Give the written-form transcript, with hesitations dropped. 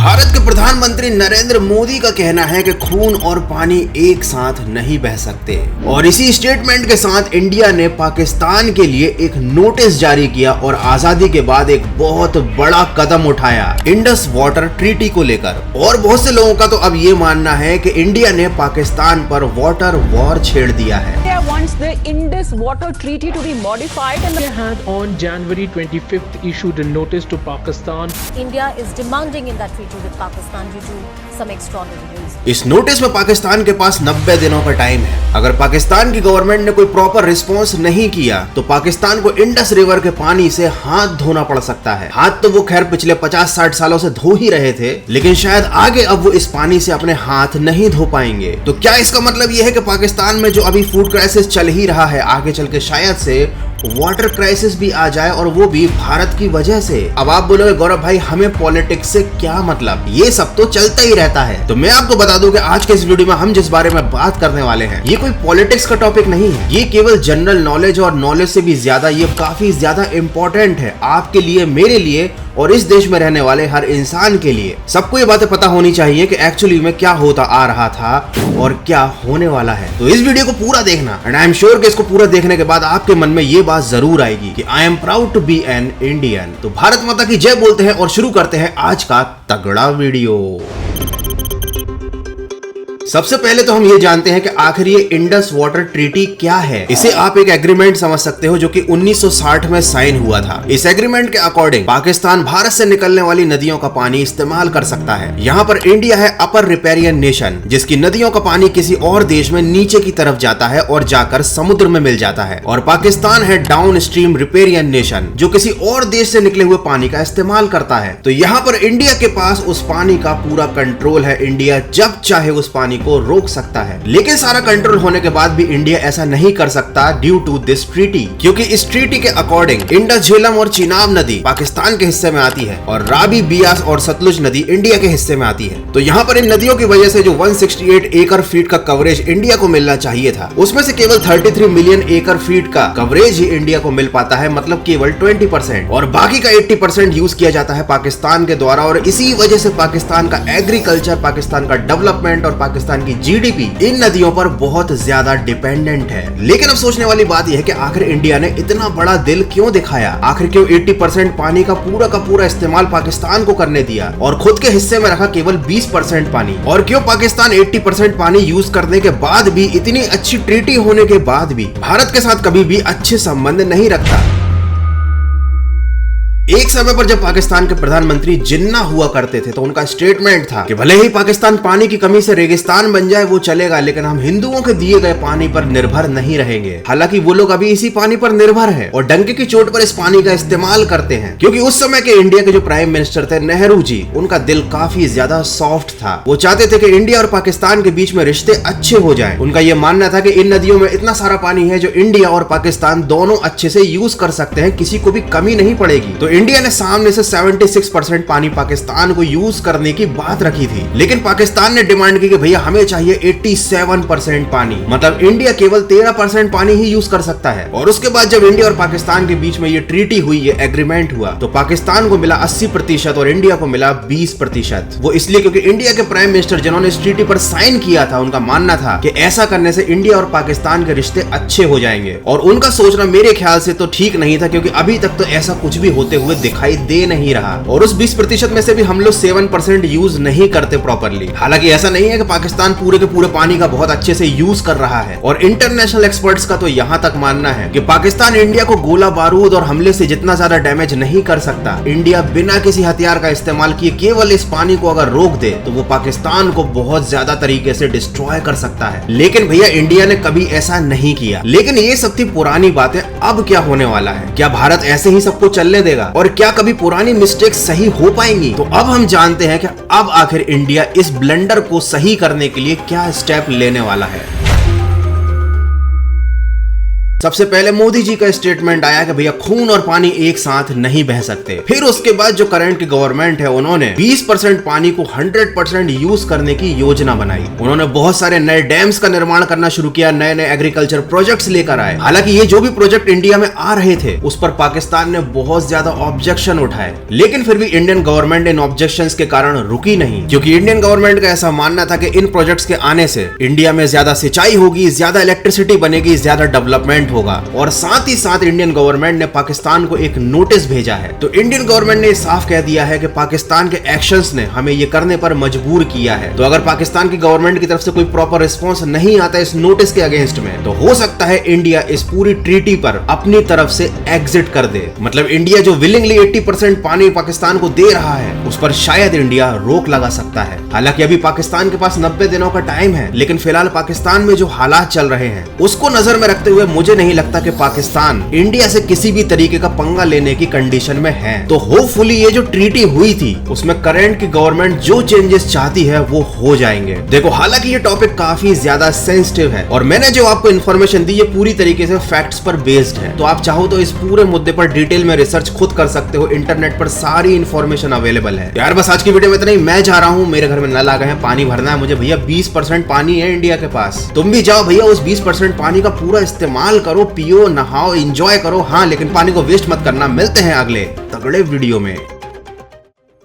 भारत के प्रधानमंत्री नरेंद्र मोदी का कहना है कि खून और पानी एक साथ नहीं बह सकते और इसी स्टेटमेंट के साथ इंडिया ने पाकिस्तान के लिए एक नोटिस जारी किया और आजादी के बाद एक बहुत बड़ा कदम उठाया इंडस वाटर ट्रीटी को लेकर। और बहुत से लोगों का तो अब ये मानना है कि इंडिया ने पाकिस्तान पर वाटर वॉर छेड़ दिया है। India wants the Indus Water Treaty to be modified and India had on January 25th issued a notice to Pakistan. India is demanding in that treaty with Pakistan due to some extraordinary reasons. इस notice में पाकिस्तान के पास 90 दिनों का time है। अगर पाकिस्तान की government ने कोई प्रॉपर रिस्पॉन्स नहीं किया तो पाकिस्तान को इंडस रिवर के पानी से हाथ धोना पड़ सकता है। हाथ तो वो खैर पिछले 50-60 सालों से धो ही रहे थे, लेकिन शायद आगे अब वो इस पानी से अपने हाथ नहीं धो पाएंगे। तो क्या इसका मतलब ये है कि पाकिस्तान में जो अभी फूड क्राइसिस चल ही रहा है, आगे चल के शायद से वाटर क्राइसिस भी आ जाए और वो भी भारत की वजह से? अब आप बोलोगे गौरव भाई हमें पॉलिटिक्स से क्या मतलब, ये सब तो चलता ही रहता है। तो मैं आपको बता दूं कि आज के इस वीडियो में हम जिस बारे में बात करने वाले हैं ये कोई पॉलिटिक्स का टॉपिक नहीं है, ये केवल जनरल नॉलेज और नॉलेज से भी ज्यादा ये काफी ज्यादा इंपॉर्टेंट है आपके लिए, मेरे लिए और इस देश में रहने वाले हर इंसान के लिए। सबको ये बातें पता होनी चाहिए कि एक्चुअली में क्या होता आ रहा था और क्या होने वाला है। तो इस वीडियो को पूरा देखना एंड आई एम श्योर कि इसको पूरा देखने के बाद आपके मन में ये बात जरूर आएगी कि I am proud to be an Indian. तो भारत माता की जय बोलते हैं और शुरू करते हैं आज का तगड़ा वीडियो। सबसे पहले तो हम ये जानते हैं कि आखिर ये इंडस वाटर ट्रीटी क्या है। इसे आप एक एग्रीमेंट समझ सकते हो जो कि 1960 में साइन हुआ था। इस एग्रीमेंट के अकॉर्डिंग पाकिस्तान भारत से निकलने वाली नदियों का पानी इस्तेमाल कर सकता है। यहाँ पर इंडिया है अपर रिपेरियन नेशन, जिसकी नदियों का पानी किसी और देश में नीचे की तरफ जाता है और जाकर समुद्र में मिल जाता है। और पाकिस्तान है डाउन स्ट्रीम रिपेरियन नेशन, जो किसी और देश से निकले हुए पानी का इस्तेमाल करता है। तो यहाँ पर इंडिया के पास उस पानी का पूरा कंट्रोल है। इंडिया जब चाहे उस पानी को रोक सकता है, लेकिन सारा कंट्रोल होने के बाद भी इंडिया ऐसा नहीं कर सकता ड्यू टू दिस ट्रीटी, क्योंकि इस ट्रीटी के अकॉर्डिंग इंडस, झेलम और चिनाब नदी पाकिस्तान के हिस्से में आती है और रावी, बियास और सतलुज नदी इंडिया के हिस्से में आती है। तो यहाँ पर इन नदियों की वजह से जो 168 एकड़ फीट का कवरेज इंडिया को मिलना चाहिए था, उसमें से केवल 33 मिलियन एकड़ फीट का कवरेज ही इंडिया को मिल पाता है, मतलब केवल 20%, और बाकी का 80% यूज किया जाता है पाकिस्तान के द्वारा। और इसी वजह से पाकिस्तान का एग्रीकल्चर, पाकिस्तान का डेवलपमेंट और पाकिस्तान की जीडीपी इन नदियों पर बहुत ज्यादा डिपेंडेंट है। लेकिन अब सोचने वाली बात यह है कि आखिर इंडिया ने इतना बड़ा दिल क्यों दिखाया, आखिर क्यों 80% पानी का पूरा इस्तेमाल पाकिस्तान को करने दिया और खुद के हिस्से में रखा केवल 20% पानी, और क्यों पाकिस्तान 80% पानी यूज करने के बाद भी, इतनी अच्छी ट्रीटी होने के बाद भी भारत के साथ कभी भी अच्छे संबंध नहीं रखता। एक समय पर जब पाकिस्तान के प्रधानमंत्री जिन्ना हुआ करते थे तो उनका स्टेटमेंट था कि भले ही पाकिस्तान पानी की कमी से रेगिस्तान बन जाए वो चलेगा, लेकिन हम हिंदुओं के दिए गए पानी पर निर्भर नहीं रहेंगे। हालांकि वो लोग अभी इसी पानी पर निर्भर हैं और डंके की चोट पर इस पानी का इस्तेमाल करते हैं, क्योंकि उस समय के इंडिया के जो प्राइम मिनिस्टर थे नेहरू जी, उनका दिल काफी ज्यादा सॉफ्ट था। वो चाहते थे कि इंडिया और पाकिस्तान के बीच में रिश्ते अच्छे हो जाए। उनका यह मानना था कि इन नदियों में इतना सारा पानी है जो इंडिया और पाकिस्तान दोनों अच्छे से यूज कर सकते हैं, किसी को भी कमी नहीं पड़ेगी। तो इंडिया ने सामने से 76% पानी पाकिस्तान को यूज करने की बात रखी थी, लेकिन पाकिस्तान ने डिमांड की कि भैया हमें चाहिए 87% पानी, मतलब इंडिया केवल 13% पानी ही यूज कर सकता है। और उसके बाद जब इंडिया और पाकिस्तान के बीच में ये ट्रीटी हुई, ये एग्रीमेंट हुआ, तो पाकिस्तान को मिला 80% और इंडिया को मिला 20%। वो इसलिए क्योंकि इंडिया के प्राइम मिनिस्टर जिन्होंने इस ट्रीटी पर साइन किया था, उनका मानना था कि ऐसा करने से इंडिया और पाकिस्तान के रिश्ते अच्छे हो जाएंगे। और उनका सोचना मेरे ख्याल से तो ठीक नहीं था, क्योंकि अभी तक तो ऐसा कुछ भी होते हुए दिखाई दे नहीं रहा। और उस 20% में से भी हम लोग 7% यूज नहीं करते प्रॉपरली। हालांकि ऐसा नहीं है कि पाकिस्तान पूरे के पूरे पानी का बहुत अच्छे से यूज कर रहा है, और इंटरनेशनल एक्सपर्ट्स का तो यहां तक मानना है कि पाकिस्तान इंडिया को गोला बारूद और हमले से जितना ज्यादा डैमेज नहीं कर सकता, इंडिया बिना किसी हथियार का इस्तेमाल किए केवल इस पानी को अगर रोक दे तो वो पाकिस्तान को बहुत ज्यादा तरीके से डिस्ट्रॉय कर सकता है। लेकिन भैया इंडिया ने कभी ऐसा नहीं किया। लेकिन ये सब थी पुरानी बातें, अब क्या होने वाला है? क्या भारत ऐसे ही सबको चलने देगा और क्या कभी पुरानी मिस्टेक सही हो पाएंगी? तो अब हम जानते हैं कि अब आखिर इंडिया इस ब्लंडर को सही करने के लिए क्या स्टेप लेने वाला है। सबसे पहले मोदी जी का स्टेटमेंट आया कि भैया खून और पानी एक साथ नहीं बह सकते। फिर उसके बाद जो करंट की गवर्नमेंट है उन्होंने 20% पानी को 100% यूज करने की योजना बनाई। उन्होंने बहुत सारे नए डैम्स का निर्माण करना शुरू किया, नए नए एग्रीकल्चर प्रोजेक्ट्स लेकर आए। हालांकि ये जो भी प्रोजेक्ट इंडिया में आ रहे थे उस पर पाकिस्तान ने बहुत ज्यादा ऑब्जेक्शन उठाए, लेकिन फिर भी इंडियन गवर्नमेंट इन ऑब्जेक्शंस के कारण रुकी नहीं, क्योंकि इंडियन गवर्नमेंट का ऐसा मानना था कि इन प्रोजेक्ट्स के आने से इंडिया में ज्यादा सिंचाई होगी, ज्यादा इलेक्ट्रिसिटी बनेगी, ज्यादा डेवलपमेंट होगा। और साथ ही साथ इंडियन गवर्नमेंट ने पाकिस्तान को एक नोटिस भेजा है। तो इंडियन गवर्नमेंट ने साफ कह दिया है कि पाकिस्तान के एक्शंस ने हमें ये करने पर मजबूर किया है। तो अगर पाकिस्तान की गवर्नमेंट की तरफ से कोई प्रॉपर रिस्पॉन्स नहीं आता इस नोटिस के अगेंस्ट में, तो हो सकता है इंडिया इस पूरी ट्रीटी पर अपनी तरफ से एग्जिट कर दे। मतलब इंडिया जो विलिंगली 80% पानी पाकिस्तान को दे रहा है उस पर शायद इंडिया रोक लगा सकता है। हालांकि अभी पाकिस्तान के पास 90 दिनों का टाइम है, लेकिन फिलहाल पाकिस्तान में जो हालात चल रहे हैं उसको नजर में रखते हुए मुझे नहीं लगता कि पाकिस्तान इंडिया से किसी भी तरीके का पंगा लेने की कंडीशन में है। तो होपफुली ये जो ट्रीटी हुई थी उसमें करंट की गवर्नमेंट जो चेंजेस चाहती है वो हो जाएंगे। देखो, हालांकि ये टॉपिक काफी ज्यादा सेंसिटिव है और मैंने जो आपको इन्फॉर्मेशन दी ये पूरी तरीके से फैक्ट्स पर बेस्ड है। तो आप चाहो तो इस पूरे मुद्दे पर डिटेल में रिसर्च खुद कर सकते हो, इंटरनेट पर सारी इन्फॉर्मेशन अवेलेबल है। यार बस आज की वीडियो में इतना ही। मैं जा रहा हूँ, मेरे घर में नल आ गए हैं, पानी भरना है मुझे। भैया 20% पानी है इंडिया के पास, तुम भी जाओ भैया उस 20% पानी का पूरा इस्तेमाल करो, पियो, नहाओ, एंजॉय करो। हाँ, लेकिन पानी को वेस्ट मत करना। मिलते हैं अगले तगड़े वीडियो में।